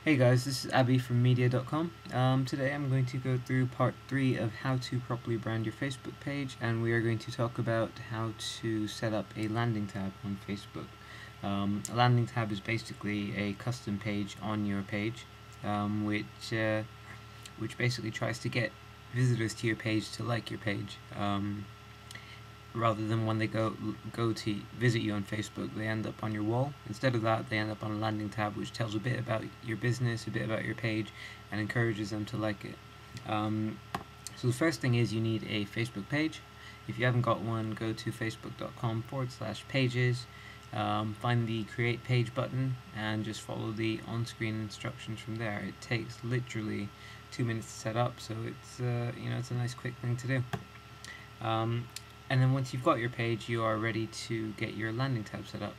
Hey guys, this is Abby from Media.com. Today I'm going to go through part 3 of how to properly brand your Facebook page, and we are going to talk about how to set up a landing tab on Facebook. A landing tab is basically a custom page on your page, which basically tries to get visitors to your page to like your page. Rather than when they go to visit you on Facebook, they end up on your wall. Instead of that, they end up on a landing tab which tells a bit about your business, a bit about your page, and encourages them to like it. So the first thing is you need a Facebook page. If you haven't got one, go to facebook.com/pages, find the create page button, and just follow the on-screen instructions from there. It takes literally 2 minutes to set up, so it's it's a nice quick thing to do. And then once you've got your page, you are ready to get your landing tab set up.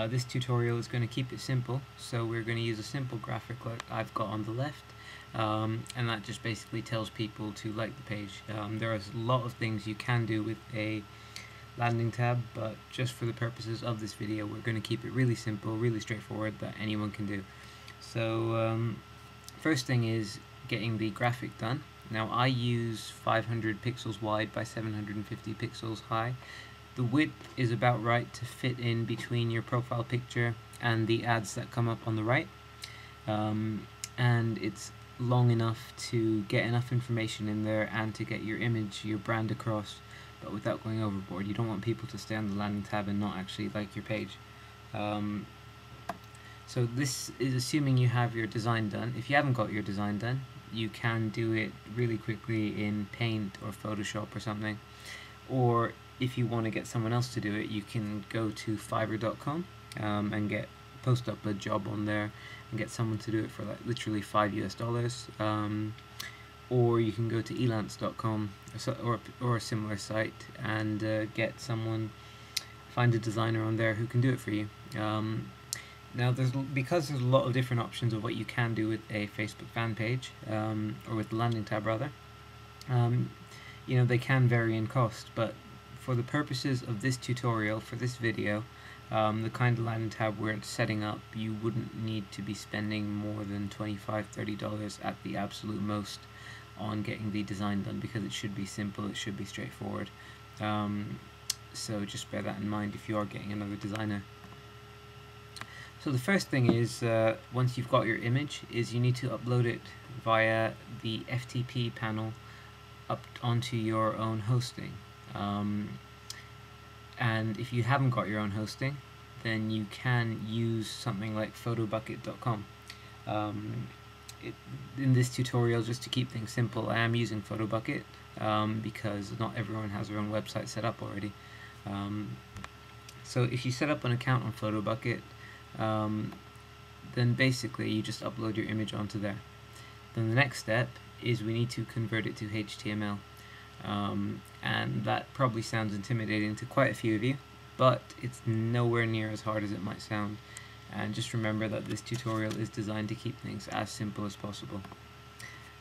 This tutorial is going to keep it simple, so we're going to use a simple graphic like I've got on the left, and that just basically tells people to like the page. There are a lot of things you can do with a landing tab, but just for the purposes of this video, we're going to keep it really simple, really straightforward, that anyone can do. So first thing is getting the graphic done. Now I use 500 pixels wide by 750 pixels high. The width is about right to fit in between your profile picture and the ads that come up on the right, and it's long enough to get enough information in there and to get your image, your brand across, but without going overboard. You don't want people to stay on the landing tab and not actually like your page. So this is assuming you have your design done. If you haven't got your design done, you can do it really quickly in Paint or Photoshop or something. Or if you want to get someone else to do it, you can go to Fiverr.com and post up a job on there and get someone to do it for like literally $5 US. Or you can go to Elance.com or a similar site and find a designer on there who can do it for you. Now, because there's a lot of different options of what you can do with a Facebook fan page, or with the landing tab rather, they can vary in cost, but for the purposes of this tutorial, for this video, the kind of landing tab we're setting up, you wouldn't need to be spending more than $25–30 at the absolute most on getting the design done, because it should be simple, it should be straightforward. So just bear that in mind if you are getting another designer. So the first thing is, once you've got your image, is you need to upload it via the FTP panel up onto your own hosting. And if you haven't got your own hosting, then you can use something like Photobucket.com. In this tutorial, just to keep things simple, I am using Photobucket because not everyone has their own website set up already. So if you set up an account on Photobucket, then basically you just upload your image onto there. Then the next step is we need to convert it to HTML, and that probably sounds intimidating to quite a few of you, but it's nowhere near as hard as it might sound. And just remember that this tutorial is designed to keep things as simple as possible.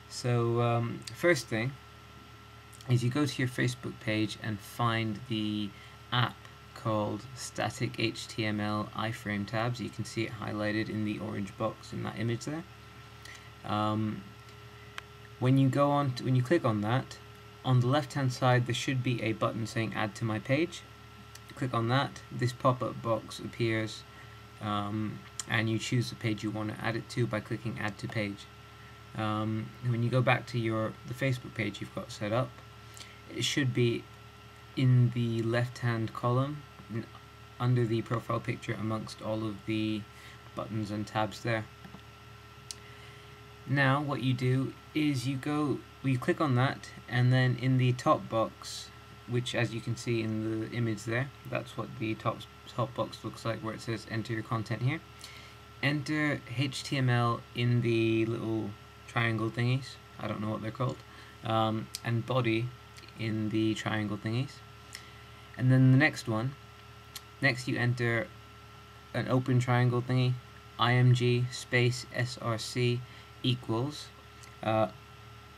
So first thing is you go to your Facebook page and find the app called Static HTML iframe tabs. You can see it highlighted in the orange box in that image there. When you click on that, on the left hand side there should be a button saying add to my page. Click on that, this pop-up box appears, and you choose the page you want to add it to by clicking add to page. When you go back to the Facebook page you've got set up, it should be in the left hand column under the profile picture amongst all of the buttons and tabs there. Now what you do is you click on that, and then in the top box, which as you can see in the image there, that's what the top box looks like, where it says enter your content here. Enter HTML in the little triangle thingies, I don't know what they're called, and body in the triangle thingies. And then the next you enter an open triangle thingy, img space src equals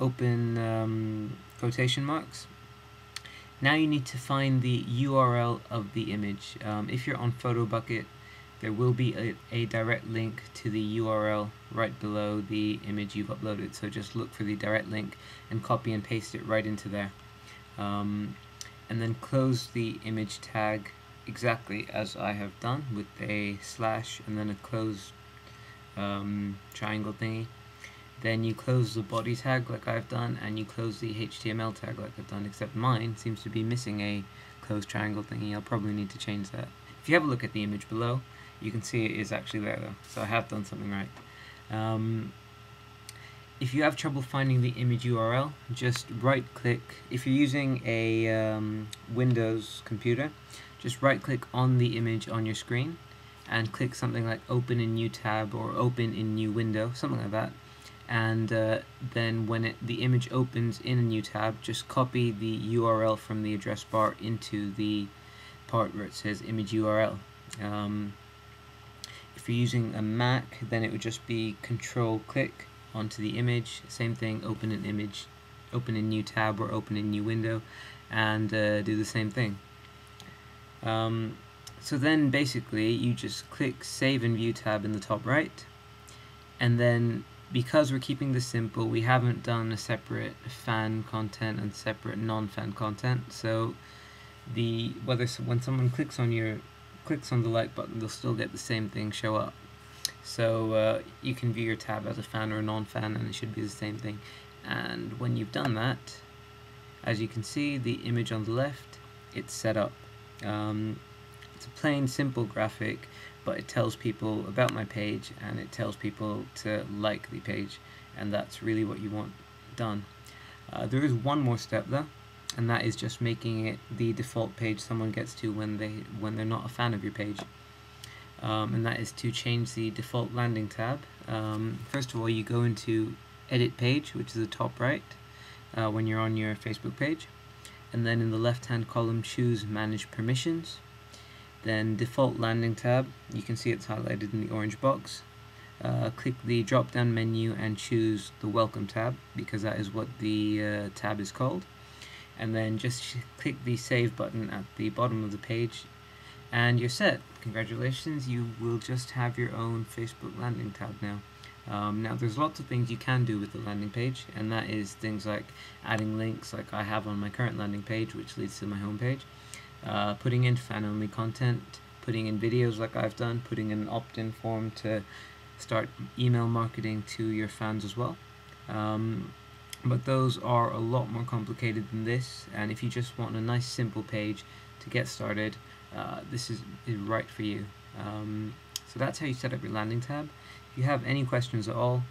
open quotation marks. Now you need to find the URL of the image. If you're on Photobucket, there will be a direct link to the URL right below the image you've uploaded. So just look for the direct link and copy and paste it right into there. And then close the image tag exactly as I have done, with a slash and then a close triangle thingy. Then you close the body tag like I've done, and you close the HTML tag like I've done, except mine seems to be missing a close triangle thingy. I'll probably need to change that. If you have a look at the image below, you can see it is actually there though, so I have done something right. If you have trouble finding the image URL, just right click. If you're using a Windows computer, just right click on the image on your screen and click something like open in new tab or open in new window, something like that. And then when the image opens in a new tab, just copy the URL from the address bar into the part where it says image URL. If you're using a Mac, then it would just be control click onto the image, same thing, open an image, open a new tab or open a new window, and do the same thing. So then basically you just click save and view tab in the top right, and then because we're keeping this simple, we haven't done a separate fan content and separate non-fan content, so when someone clicks on the like button, they'll still get the same thing show up. So you can view your tab as a fan or a non-fan, and it should be the same thing. And when you've done that, as you can see, the image on the left, it's set up. It's a plain, simple graphic, but it tells people about my page and it tells people to like the page, and that's really what you want done. There is one more step though, and that is just making it the default page someone gets to when they're not a fan of your page. And that is to change the default landing tab. First of all, you go into edit page, which is the top right when you're on your Facebook page, and then in the left hand column choose manage permissions, then default landing tab. You can see it's highlighted in the orange box. Click the drop down menu and choose the welcome tab, because that is what the tab is called, and then just click the save button at the bottom of the page and you're set. Congratulations, you will just have your own Facebook landing tab now. Now there's lots of things you can do with the landing page, and that is things like adding links like I have on my current landing page, which leads to my home page, putting in fan only content, putting in videos like I've done, putting in an opt-in form to start email marketing to your fans as well. But those are a lot more complicated than this, and if you just want a nice simple page to get started, this is right for you. So that's how you set up your landing tab. If you have any questions at all,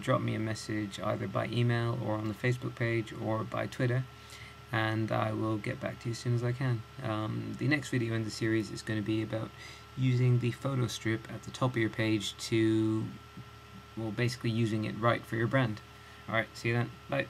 drop me a message either by email or on the Facebook page or by Twitter, and I will get back to you as soon as I can. The next video in the series is going to be about using the photo strip at the top of your page to, well, basically using it right for your brand. Alright, see you then. Bye.